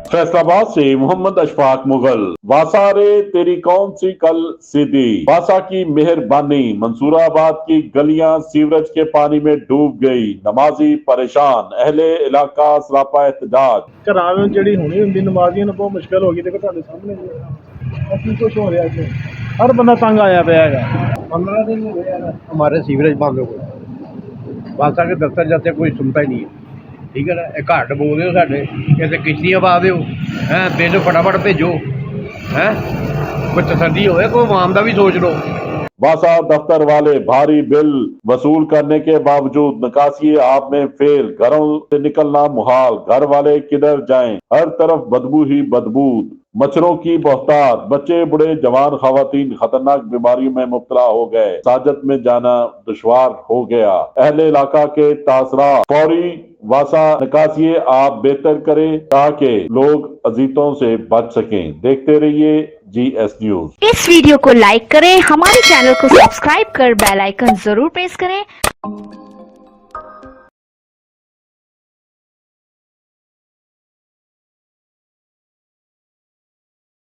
फैसलाबाद से मोहम्मद अशफाक मुगल। वासा रे तेरी कौन सी कल सीधी, वासा की मेहरबानी। मंसूराबाद की गलियां सीवरेज के पानी में डूब गई, नमाजी परेशान, अहले इलाका सरापा एहतजाज। ਘਰਾਂ ਵਿੱਚ ਜਿਹੜੀ ਹੋਣੀ ਹੁੰਦੀ ਨਮਾਜ਼ੀਆਂ ਨੂੰ ਬਹੁਤ ਮੁਸ਼ਕਿਲ ਹੋ ਗਈ। ਦੇਖੋ ਤੁਹਾਡੇ ਸਾਹਮਣੇ ਜੀ ਕੀ ਕੁਛ ਹੋ ਰਿਹਾ ਇੱਥੇ, हर बंदा तंग आया पे है। 15 दिन हो गए यार हमारे सीवरेज बंद हो गए। बादशाह के दफ्तर जाते कोई सुनता ही नहीं है। ठीक है ना, ये घट बोल दो साढ़े इतने किश्तियाँ पा दो हैं, बिल फटाफट भेजो हैं, कोई तसल्ली होए, कोई आवाम का भी सोच लो। वासा दफ्तर वाले भारी बिल वसूल करने के बावजूद निकासी आप में फेल, घरों से निकलना मुहाल, घर वाले किधर जाएं, हर तरफ बदबू ही बदबू, मच्छरों की बहुतायत, बच्चे बूढ़े जवान खवातीन खतरनाक बीमारियों में मुब्तला हो गए, साजत में जाना दुश्वार हो गया। अहले इलाका के तासरा फौरी वासा निकासी आप बेहतर करें ताकि लोग अजीतों से बच सकें। देखते रहिए GS न्यूज। इस वीडियो को लाइक करें, हमारे चैनल को सब्सक्राइब कर बेल आइकन जरूर प्रेस करें।